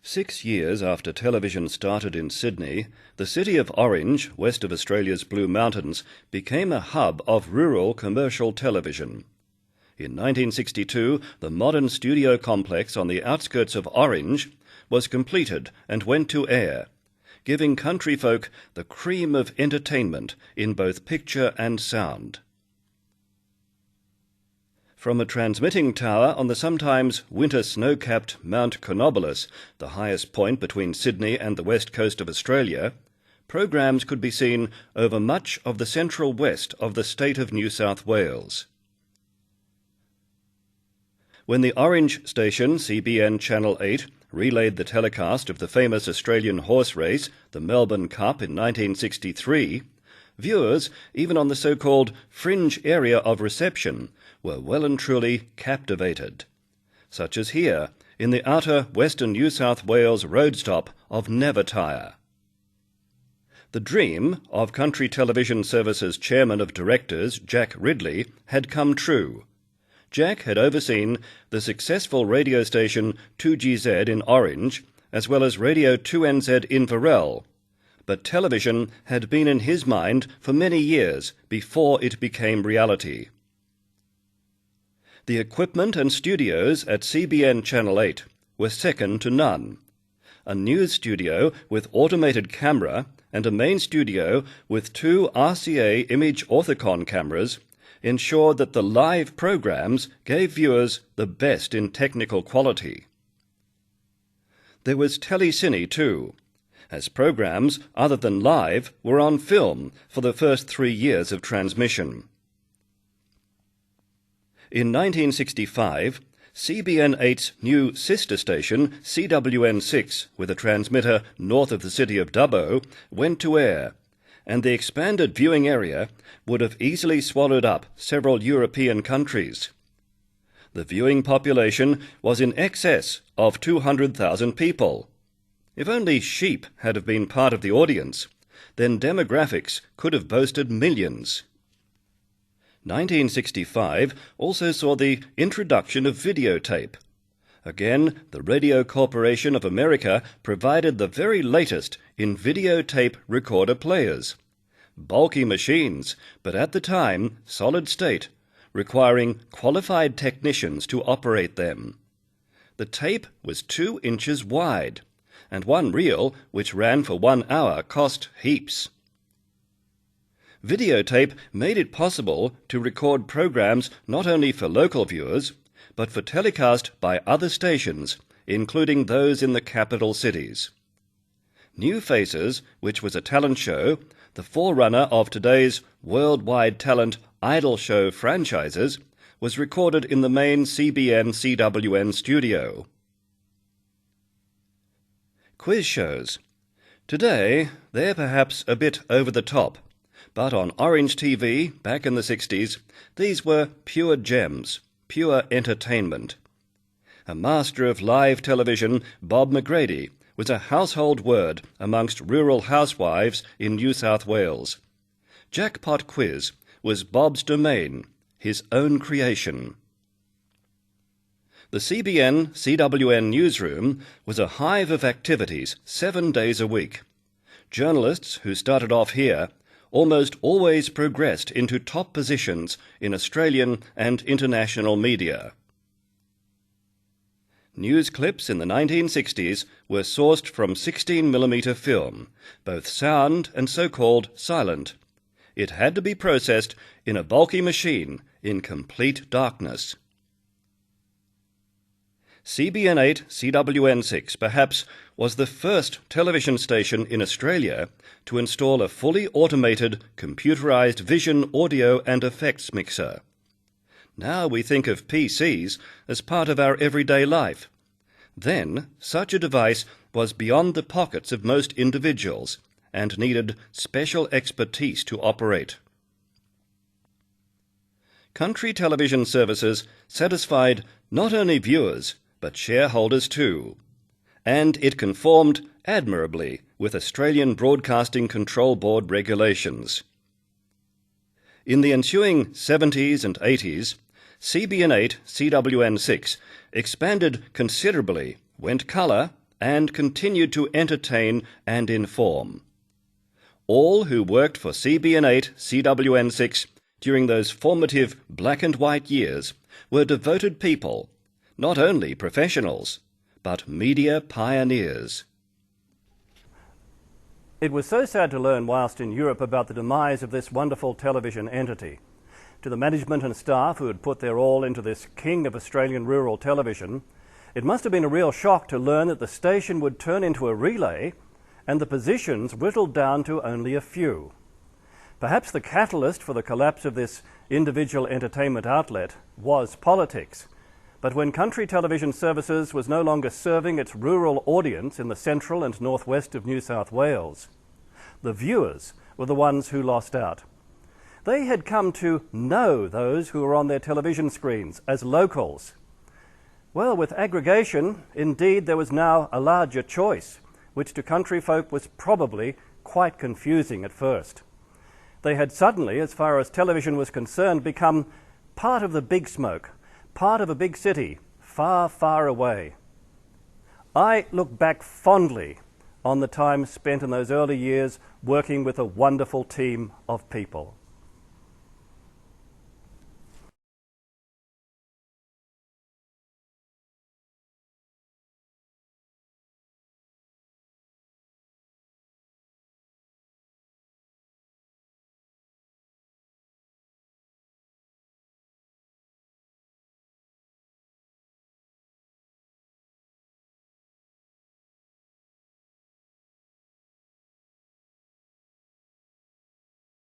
6 years after television started in Sydney, the city of Orange, west of Australia's Blue Mountains, became a hub of rural commercial television. In 1962, the modern studio complex on the outskirts of Orange was completed and went to air, giving country folk the cream of entertainment in both picture and sound. From a transmitting tower on the sometimes winter snow-capped Mount Canobolas, the highest point between Sydney and the west coast of Australia, programs could be seen over much of the central west of the state of New South Wales. When the Orange station, CBN Channel 8, relayed the telecast of the famous Australian horse race, the Melbourne Cup, in 1963, viewers, even on the so-called fringe area of reception, were well and truly captivated, such as here in the outer western New South Wales road stop of Nevertire. The dream of Country Television Service's Chairman of Directors, Jack Ridley, had come true. Jack had overseen the successful radio station 2GZ in Orange, as well as Radio 2NZ in Varel, but television had been in his mind for many years before it became reality. The equipment and studios at CBN Channel 8 were second to none. A news studio with automated camera and a main studio with 2 RCA image orthicon cameras ensured that the live programs gave viewers the best in technical quality. There was telecine too, as programs other than live were on film for the first 3 years of transmission. In 1965, CBN 8's new sister station, CWN6, with a transmitter north of the city of Dubbo, went to air, and the expanded viewing area would have easily swallowed up several European countries. The viewing population was in excess of 200,000 people. If only sheep had have been part of the audience, then demographics could have boasted millions. 1965 also saw the introduction of videotape. Again, the Radio Corporation of America provided the very latest in videotape recorder players. Bulky machines, but at the time solid state, requiring qualified technicians to operate them. The tape was 2 inches wide, and one reel, which ran for 1 hour, cost heaps. Videotape made it possible to record programs not only for local viewers, but for telecast by other stations, including those in the capital cities. New Faces, which was a talent show, the forerunner of today's worldwide talent idol show franchises, was recorded in the main CBN CWN studio. Quiz shows. Today, they're perhaps a bit over the top, but on Orange TV, back in the 60s, these were pure gems, pure entertainment. A master of live television, Bob McGrady, was a household word amongst rural housewives in New South Wales. Jackpot Quiz was Bob's domain, his own creation. The CBN CWN newsroom was a hive of activities 7 days a week. Journalists who started off here almost always progressed into top positions in Australian and international media. News clips in the 1960s were sourced from 16mm film, both sound and so-called silent. It had to be processed in a bulky machine in complete darkness. CBN 8 CWN 6 perhaps was the first television station in Australia to install a fully automated, computerized vision, audio and effects mixer. Now we think of PCs as part of our everyday life. Then, such a device was beyond the pockets of most individuals and needed special expertise to operate. Country television services satisfied not only viewers, but shareholders too, and it conformed admirably with Australian Broadcasting Control Board regulations. In the ensuing 70s and 80s, CBN 8 CWN 6 expanded considerably, went colour, and continued to entertain and inform. All who worked for CBN8, CWN6 during those formative black and white years were devoted people, not only professionals, but media pioneers. It was so sad to learn whilst in Europe about the demise of this wonderful television entity. To the management and staff who had put their all into this king of Australian rural television, it must have been a real shock to learn that the station would turn into a relay and the positions whittled down to only a few. Perhaps the catalyst for the collapse of this individual entertainment outlet was politics. But when country television services was no longer serving its rural audience in the central and northwest of New South Wales, the viewers were the ones who lost out. They had come to know those who were on their television screens as locals. Well, with aggregation, indeed, there was now a larger choice, which to country folk was probably quite confusing at first. They had suddenly, as far as television was concerned, become part of the big smoke, part of a big city, far, far away. I look back fondly on the time spent in those early years working with a wonderful team of people.